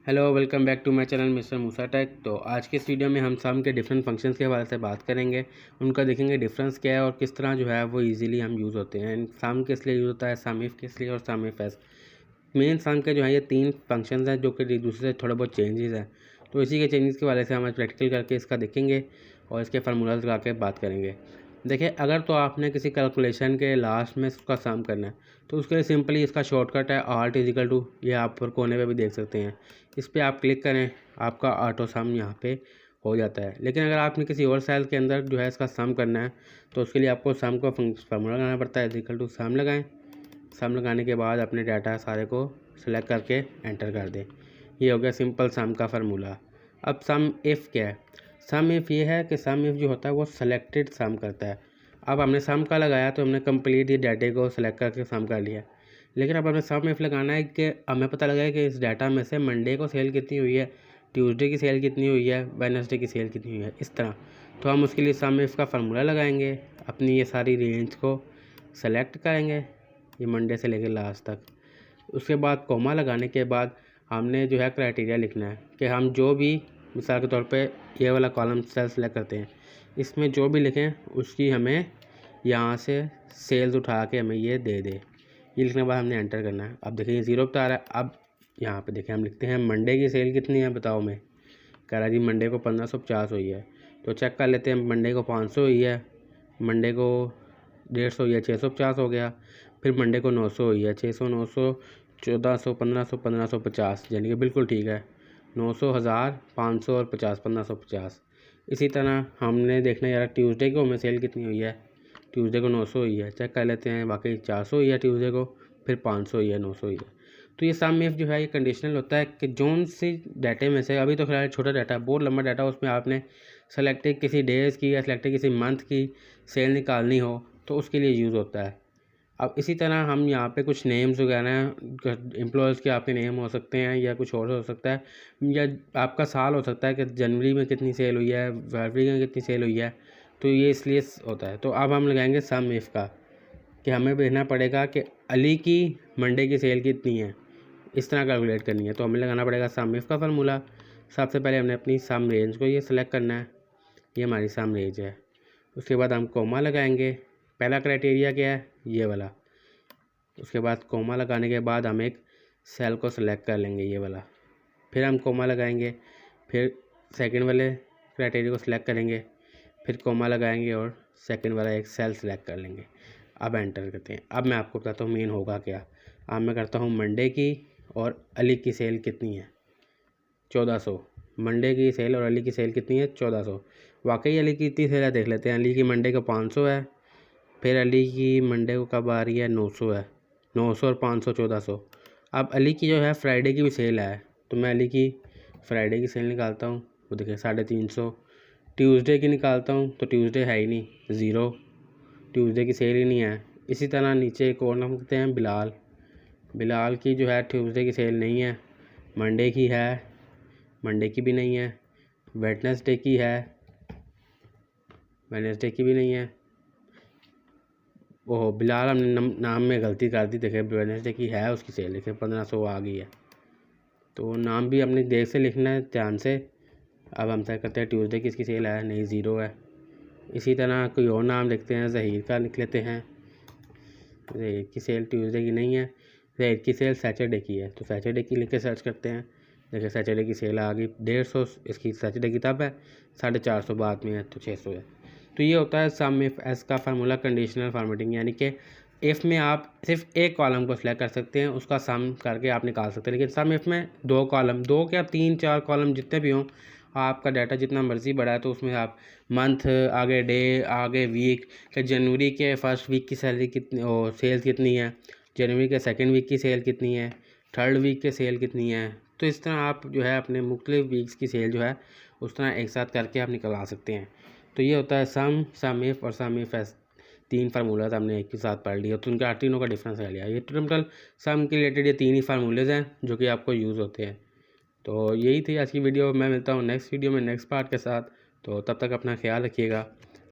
Hello, welcome back to my channel mister Musa tech. तो आज के इस वीडियो में हम सम के डिफरेंट फंक्शंस के हवाले से बात करेंगे। उनका देखेंगे डिफरेंस क्या है और किस तरह जो है वो इजीली हम यूज़ होते हैं। सम किस लिए यूज़ होता है, सम इफ किस लिए और सम इफ एस। मेन सम के जो है ये तीन फंक्शंस हैं जो कि एक दूसरे से थोड़े बहुत चेंजेस हैं। तो इसी के चेंजेस के हवाले से हम आज प्रैक्टिकल करके इसका देखेंगे और इसके फार्मूलाज लगा के बात करेंगे। देखिए, अगर तो आपने किसी कैलकुलेशन के लास्ट में उसका सम करना है तो उसके लिए सिंपली इसका शॉर्टकट है आर्ट इज इक्वल टू, ये आप ऊपर कोने पे भी देख सकते हैं। इस पर आप क्लिक करें, आपका ऑटो सम यहाँ पे हो जाता है। लेकिन अगर आपने किसी और सेल के अंदर जो है इसका सम करना है तो उसके लिए आपको सम का फार्मूला लगाना पड़ता है। इक्वल टू सम लगाएं। सम लगाने के बाद अपने डाटा सारे को सिलेक्ट करके एंटर कर दें। ये हो गया सिंपल सम का फार्मूला। अब सम इफ़ क्या है? सम इफ़ ये है कि सम इफ़ जो होता है वो सेलेक्टेड सम करता है। अब हमने सम का लगाया तो हमने कंप्लीट ये डाटे को सेलेक्ट करके सम कर लिया। लेकिन अब हमें सम इफ़ लगाना है कि हमें पता लगा है कि इस डाटा में से मंडे को सेल कितनी हुई है, ट्यूसडे की सेल कितनी हुई है, वेडनेसडे की सेल कितनी हुई है, इस तरह। तो हम उसके लिए सम इफ़ का फार्मूला लगाएंगे, अपनी ये सारी रेंज को सेलेक्ट करेंगे, ये मंडे से लेकर लास्ट तक। उसके बाद कोमा लगाने के बाद हमने जो है क्राइटेरिया लिखना है कि हम जो भी, मिसाल के तौर पे ये वाला कॉलम सेल सेलेक्ट करते हैं, इसमें जो भी लिखें उसकी हमें यहाँ से सेल्स उठा के हमें ये दे दे। ये लिखने के बाद हमने एंटर करना है। अब देखिए 0 बता रहा है। अब यहाँ पे देखिए हम लिखते हैं मंडे की सेल कितनी है बताओ। मैं कह रहा जी मंडे को 1550 हुई है। तो चेक कर लेते हैं, मंडे को 500 हुई है, मंडे को 150 हुई है, 650 हो गया। फिर मंडे को 900 हुई है, 600, 900, 1400, 1500, 1550, यानी कि बिल्कुल ठीक है। 900, 1000, 500 और 50, 1550। इसी तरह हमने देखना यार ट्यूसडे को हमें सेल कितनी हुई है। ट्यूसडे को 900 हुई है, चेक कर लेते हैं, वाकई 400 हुई है ट्यूसडे को, फिर 500 हुई है, 900 हुई है। तो ये सम इफ जो है ये कंडीशनल होता है कि जोन सी डाटे में से, अभी तो फिलहाल छोटा डाटा, बहुत लंबा डाटा, उसमें आपने सेलेक्टेड किसी डेज़ की या सेलेक्टेड किसी मंथ की सेल निकालनी हो तो उसके लिए यूज़ होता है। अब इसी तरह हम यहाँ पे कुछ नेम्स वगैरह एम्प्लॉयज़ के आपके नेम हो सकते हैं या कुछ और हो सकता है, या आपका साल हो सकता है कि जनवरी में कितनी सेल हुई है, फरवरी में कितनी सेल हुई है। तो ये इसलिए होता है। तो अब हम लगाएंगे सम इफ़ का कि हमें देखना पड़ेगा कि अली की मंडे की सेल कितनी है, इस तरह कैलकुलेट करनी है। तो हमें लगाना पड़ेगा सम इफ़ का फार्मूला। सबसे पहले हमने अपनी सम रेंज को ये सेलेक्ट करना है, ये हमारी सम रेंज है। उसके बाद हम कोमा लगाएंगे। पहला क्राइटेरिया क्या है, ये वाला। उसके बाद कोमा लगाने के बाद हम एक सेल को सिलेक्ट कर लेंगे, ये वाला। फिर हम कोमा लगाएंगे, फिर सेकंड वाले क्राइटेरिया को सिलेक्ट करेंगे, फिर कोमा लगाएंगे और सेकंड वाला एक सेल सिलेक्ट कर लेंगे। अब एंटर करते हैं। अब मैं आपको बताता हूँ मेन होगा क्या। अब मैं करता हूँ मंडे की और अली की सेल कितनी है, 1400। मंडे की सेल और अली की सेल कितनी है, 1400। वाकई अली की कितनी सेल है देख लेते हैं। अली की मंडे को 500 है, फिर अली की मंडे को कब आ रही है, 900 है। 900 और 500, 1400। अब अली की जो है फ्राइडे की भी सेल है, तो मैं अली की फ्राइडे की सेल निकालता हूँ, वो देखिए 350। ट्यूसडे की निकालता हूँ तो ट्यूसडे है ही नहीं, 0, ट्यूसडे की सेल ही नहीं है। इसी तरह नीचे एक और नाम करते हैं बिलाल। बिलाल की जो है ट्यूसडे की सेल नहीं है, मंडे की है, मंडे की भी नहीं है, वेडनेसडे की है, वेडनेसडे की भी नहीं है। ओहो, बिलाल हमने नाम में गलती कर दी। देखिए वेडनेसडे की है, उसकी सेल देखिए 1500 आ गई है। तो नाम भी अपने देख से लिखना है ध्यान से। अब हम तय करते हैं ट्यूसडे की इसकी सेल है नहीं, 0 है। इसी तरह कोई और नाम लिखते हैं, जहीर का लिख लेते हैं। जहीर की सेल ट्यूसडे की नहीं है, जहीर की सेल सैटरडे की है, तो सैटरडे की लिख के सर्च करते हैं। देखिए सैटरडे की सेल आ गई 150, इसकी सैटरडे की तब है, 450 बाद में है, तो 600 है। तो ये होता है सम इफ एस का फार्मूला, कंडीशनल फॉर्मेटिंग। यानी कि इफ़ में आप सिर्फ एक कॉलम को सिलेक्ट कर सकते हैं, उसका सम करके आप निकाल सकते हैं। लेकिन सम इफ में 2 कॉलम, 2 क्या 3, 4 कॉलम जितने भी हों, आपका डाटा जितना मर्ज़ी बड़ा है तो उसमें आप मंथ, आगे डे, आगे वीक, कि जनवरी के फर्स्ट वीक की सैलरी कितनी और सेल कितनी है, जनवरी के सेकेंड वीक की सेल कितनी है, थर्ड वीक के सेल कितनी है। तो इस तरह आप जो है अपने मुख्तलिफ वीक्स की सेल जो है उस तरह एक साथ करके आप निकलवा सकते हैं। तो ये होता है सम, सम इफ और सम इफ एस। 3 फार्मूलाज हमने एक के साथ पढ़ लिया, तो उनका तीनों का डिफरेंस रह लिया। ये टोटल सम के रिलेटेड ये 3 ही फार्मूलेज हैं जो कि आपको यूज़ होते हैं। तो यही थी आज की वीडियो। मैं मिलता हूँ नेक्स्ट वीडियो में नेक्स्ट पार्ट के साथ। तो तब तक अपना ख्याल रखिएगा।